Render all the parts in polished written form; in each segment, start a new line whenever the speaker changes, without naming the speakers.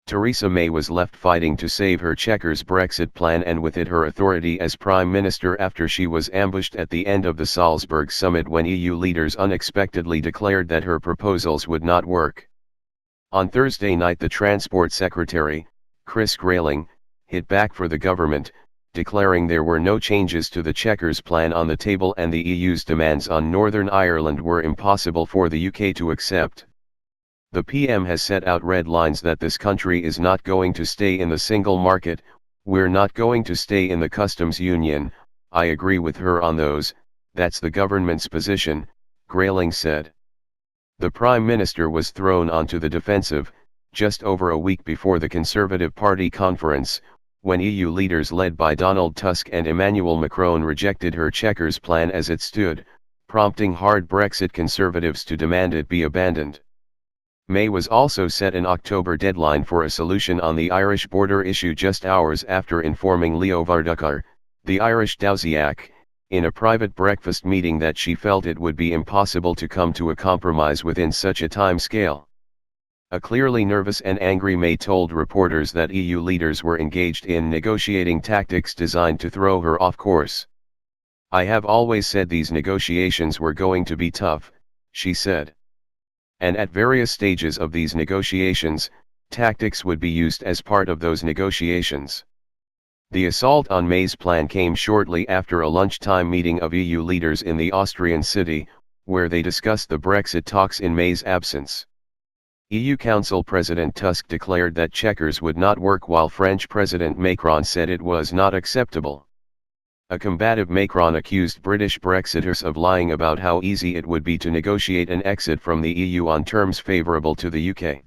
Theresa May was left fighting to save her Chequers Brexit plan and with it her authority as Prime Minister after she was ambushed at the end of the Salzburg summit when EU leaders unexpectedly declared that her proposals would not work. On Thursday night the Transport Secretary, Chris Grayling, hit back for the government, declaring there were no changes to the Chequers plan on the table and the EU's demands on Northern Ireland were impossible for the UK to accept. The PM has set out red lines that this country is not going to stay in the single market, we're not going to stay in the customs union. I agree with her on those, that's the government's position, Grayling said. The Prime Minister was thrown onto the defensive, just over a week before the Conservative Party conference, when EU leaders led by Donald Tusk and Emmanuel Macron rejected her Chequers plan as it stood, prompting hard Brexit conservatives to demand it be abandoned. May was also set an October deadline for a solution on the Irish border issue just hours after informing Leo Varadkar, the Irish Taoiseach, in a private breakfast meeting that she felt it would be impossible to come to a compromise within such a time scale. A clearly nervous and angry May told reporters that EU leaders were engaged in negotiating tactics designed to throw her off course. I have always said these negotiations were going to be tough, she said. And at various stages of these negotiations, tactics would be used as part of those negotiations. The assault on May's plan came shortly after a lunchtime meeting of EU leaders in the Austrian city, where they discussed the Brexit talks in May's absence. EU Council President Tusk declared that Chequers would not work while French President Macron said it was not acceptable. A combative Macron accused British Brexiters of lying about how easy it would be to negotiate an exit from the EU on terms favourable to the UK.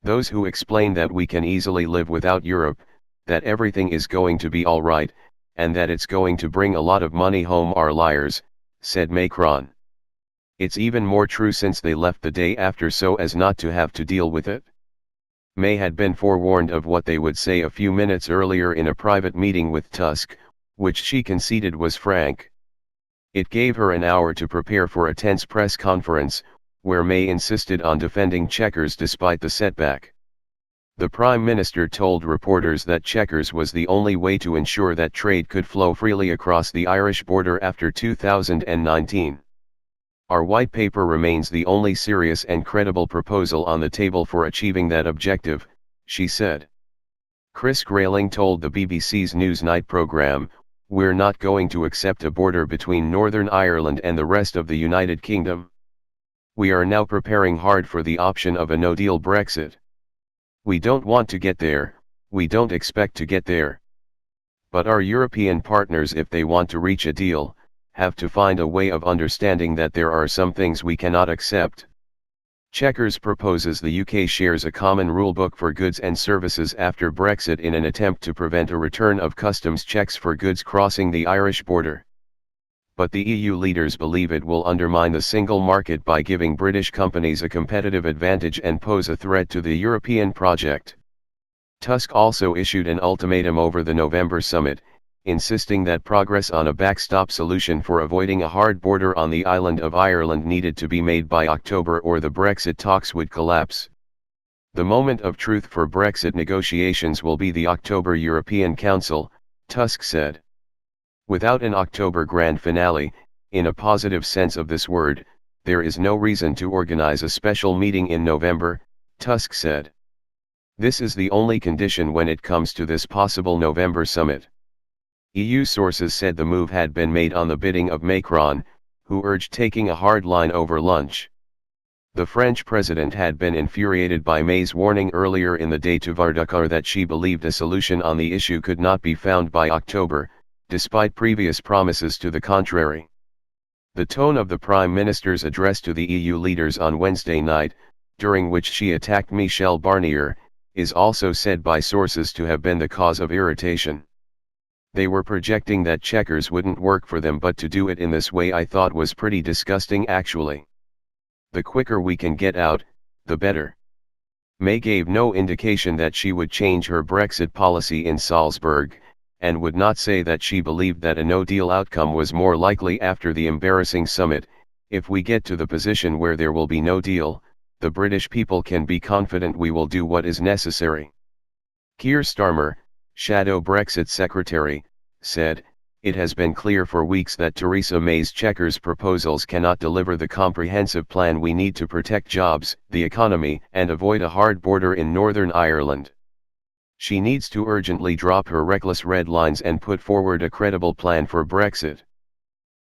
Those who explain that we can easily live without Europe, that everything is going to be all right, and that it's going to bring a lot of money home are liars, said Macron. It's even more true since they left the day after so as not to have to deal with it. May had been forewarned of what they would say a few minutes earlier in a private meeting with Tusk, which she conceded was frank. It gave her an hour to prepare for a tense press conference, where May insisted on defending Chequers despite the setback. The Prime Minister told reporters that Chequers was the only way to ensure that trade could flow freely across the Irish border after 2019. Our white paper remains the only serious and credible proposal on the table for achieving that objective, she said. Chris Grayling told the BBC's Newsnight programme, "We're not going to accept a border between Northern Ireland and the rest of the United Kingdom. We are now preparing hard for the option of a no-deal Brexit. We don't want to get there, we don't expect to get there. But our European partners, if they want to reach a deal, have to find a way of understanding that there are some things we cannot accept." Chequers proposes the UK shares a common rulebook for goods and services after Brexit in an attempt to prevent a return of customs checks for goods crossing the Irish border. But the EU leaders believe it will undermine the single market by giving British companies a competitive advantage and pose a threat to the European project. Tusk also issued an ultimatum over the November summit, insisting that progress on a backstop solution for avoiding a hard border on the island of Ireland needed to be made by October or the Brexit talks would collapse. The moment of truth for Brexit negotiations will be the October European Council, Tusk said. Without an October grand finale, in a positive sense of this word, there is no reason to organize a special meeting in November, Tusk said. This is the only condition when it comes to this possible November summit. EU sources said the move had been made on the bidding of Macron, who urged taking a hard line over lunch. The French president had been infuriated by May's warning earlier in the day to Varadkar that she believed a solution on the issue could not be found by October, despite previous promises to the contrary. The tone of the Prime Minister's address to the EU leaders on Wednesday night, during which she attacked Michel Barnier, is also said by sources to have been the cause of irritation. They were projecting that Chequers wouldn't work for them, but to do it in this way I thought was pretty disgusting actually. The quicker we can get out, the better. May gave no indication that she would change her Brexit policy in Salzburg, and would not say that she believed that a no-deal outcome was more likely after the embarrassing summit. If we get to the position where there will be no deal, the British people can be confident we will do what is necessary. Keir Starmer, shadow Brexit secretary, said, "It has been clear for weeks that Theresa May's Chequers proposals cannot deliver the comprehensive plan we need to protect jobs, the economy, and avoid a hard border in Northern Ireland. She needs to urgently drop her reckless red lines and put forward a credible plan for Brexit."